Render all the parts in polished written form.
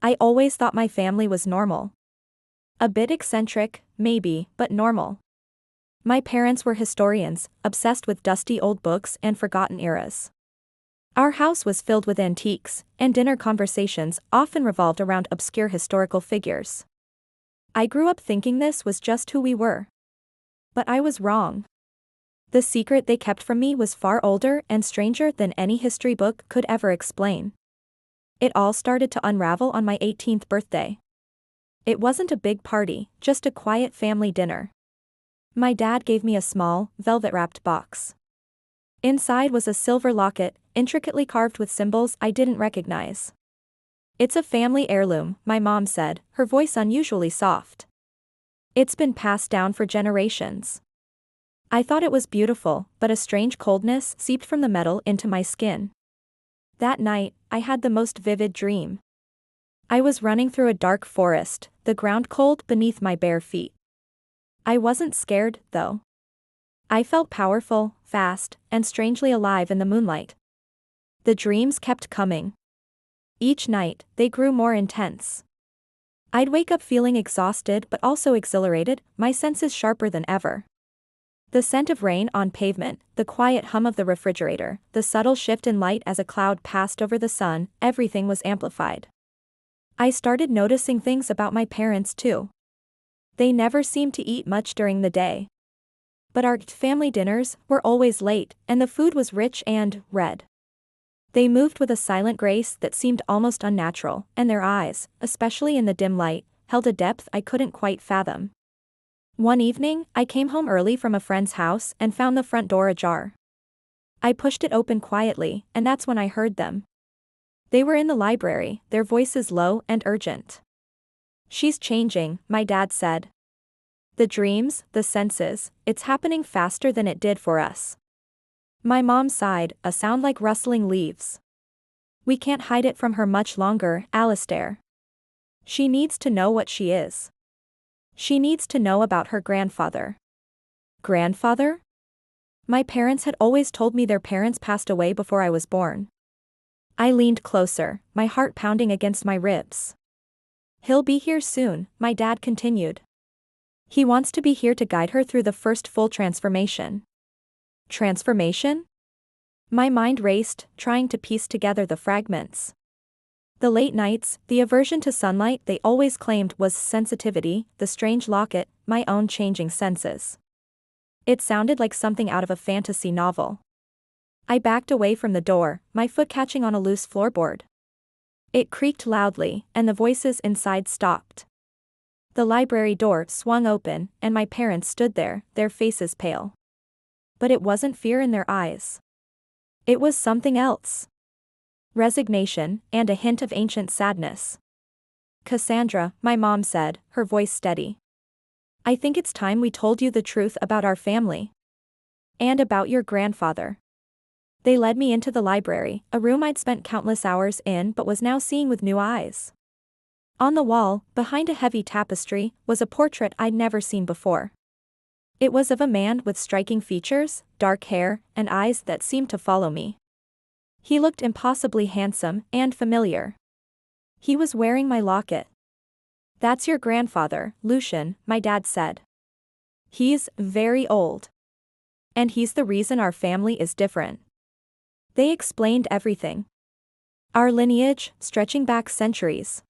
I always thought my family was normal. A bit eccentric, maybe, but normal. My parents were historians, obsessed with dusty old books and forgotten eras. Our house was filled with antiques, and dinner conversations often revolved around obscure historical figures. I grew up thinking this was just who we were. But I was wrong. The secret they kept from me was far older and stranger than any history book could ever explain. It all started to unravel on my 18th birthday. It wasn't a big party, just a quiet family dinner. My dad gave me a small, velvet-wrapped box. Inside was a silver locket, intricately carved with symbols I didn't recognize. "It's a family heirloom," my mom said, her voice unusually soft. "It's been passed down for generations." I thought it was beautiful, but a strange coldness seeped from the metal into my skin. That night, I had the most vivid dream. I was running through a dark forest, the ground cold beneath my bare feet. I wasn't scared, though. I felt powerful, fast, and strangely alive in the moonlight. The dreams kept coming. Each night, they grew more intense. I'd wake up feeling exhausted but also exhilarated, my senses sharper than ever. The scent of rain on pavement, the quiet hum of the refrigerator, the subtle shift in light as a cloud passed over the sun, everything was amplified. I started noticing things about my parents too. They never seemed to eat much during the day. But our family dinners were always late, and the food was rich and red. They moved with a silent grace that seemed almost unnatural, and their eyes, especially in the dim light, held a depth I couldn't quite fathom. One evening, I came home early from a friend's house and found the front door ajar. I pushed it open quietly, and that's when I heard them. They were in the library, their voices low and urgent. "She's changing," my dad said. "The dreams, the senses, it's happening faster than it did for us." My mom sighed, a sound like rustling leaves. "We can't hide it from her much longer, Alistair. She needs to know what she is. She needs to know about her grandfather." Grandfather? My parents had always told me their parents passed away before I was born. I leaned closer, my heart pounding against my ribs. "He'll be here soon," my dad continued. "He wants to be here to guide her through the first full transformation." Transformation? My mind raced, trying to piece together the fragments. The late nights, the aversion to sunlight they always claimed was sensitivity, the strange locket, my own changing senses. It sounded like something out of a fantasy novel. I backed away from the door, my foot catching on a loose floorboard. It creaked loudly, and the voices inside stopped. The library door swung open, and my parents stood there, their faces pale. But it wasn't fear in their eyes. It was something else. Resignation, and a hint of ancient sadness. "Cassandra," my mom said, her voice steady. "I think it's time we told you the truth about our family. And about your grandfather." They led me into the library, a room I'd spent countless hours in but was now seeing with new eyes. On the wall, behind a heavy tapestry, was a portrait I'd never seen before. It was of a man with striking features, dark hair, and eyes that seemed to follow me. He looked impossibly handsome and familiar. He was wearing my locket. "That's your grandfather, Lucian," my dad said. "He's very old. And he's the reason our family is different." They explained everything. Our lineage, stretching back centuries.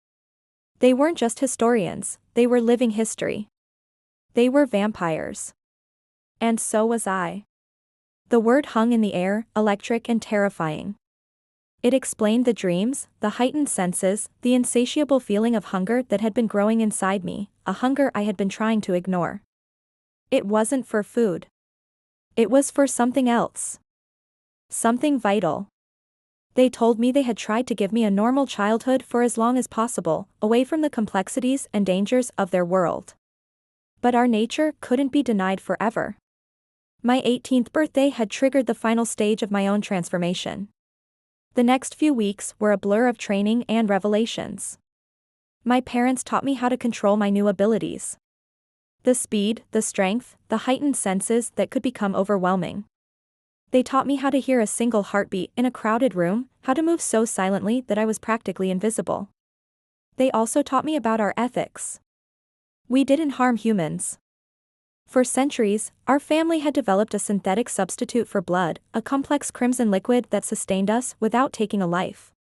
They weren't just historians, they were living history. They were vampires. And so was I. The word hung in the air, electric and terrifying. It explained the dreams, the heightened senses, the insatiable feeling of hunger that had been growing inside me, a hunger I had been trying to ignore. It wasn't for food. It was for something else. Something vital. They told me they had tried to give me a normal childhood for as long as possible, away from the complexities and dangers of their world. But our nature couldn't be denied forever. My 18th birthday had triggered the final stage of my own transformation. The next few weeks were a blur of training and revelations. My parents taught me how to control my new abilities. The speed, the strength, the heightened senses that could become overwhelming. They taught me how to hear a single heartbeat in a crowded room, how to move so silently that I was practically invisible. They also taught me about our ethics. We didn't harm humans. For centuries, our family had developed a synthetic substitute for blood, a complex crimson liquid that sustained us without taking a life.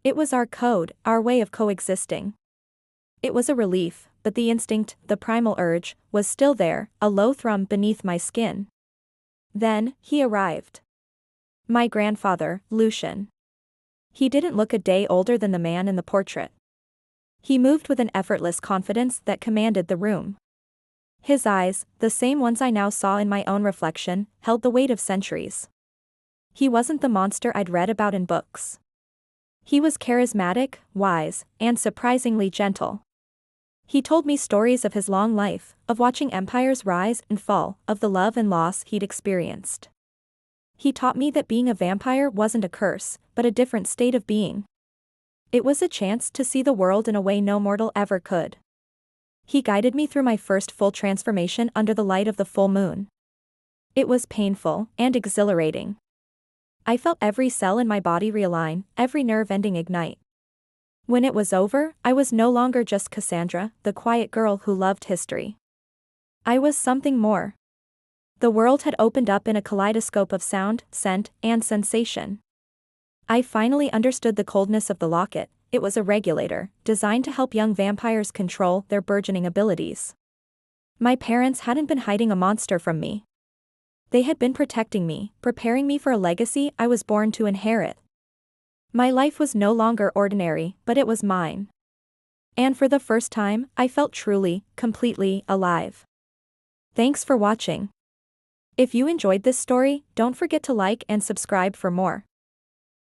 It was our code, our way of coexisting. It was a relief, but the instinct, the primal urge, was still there, a low thrum beneath my skin. Then, he arrived. My grandfather, Lucian. He didn't look a day older than the man in the portrait. He moved with an effortless confidence that commanded the room. His eyes, the same ones I now saw in my own reflection, held the weight of centuries. He wasn't the monster I'd read about in books. He was charismatic, wise, and surprisingly gentle. He told me stories of his long life, of watching empires rise and fall, of the love and loss he'd experienced. He taught me that being a vampire wasn't a curse, but a different state of being. It was a chance to see the world in a way no mortal ever could. He guided me through my first full transformation under the light of the full moon. It was painful and exhilarating. I felt every cell in my body realign, every nerve ending ignite. When it was over, I was no longer just Cassandra, the quiet girl who loved history. I was something more. The world had opened up in a kaleidoscope of sound, scent, and sensation. I finally understood the coldness of the locket. It was a regulator, designed to help young vampires control their burgeoning abilities. My parents hadn't been hiding a monster from me. They had been protecting me, preparing me for a legacy I was born to inherit. My life was no longer ordinary, but it was mine. And for the first time, I felt truly, completely alive. Thanks for watching. If you enjoyed this story, don't forget to like and subscribe for more.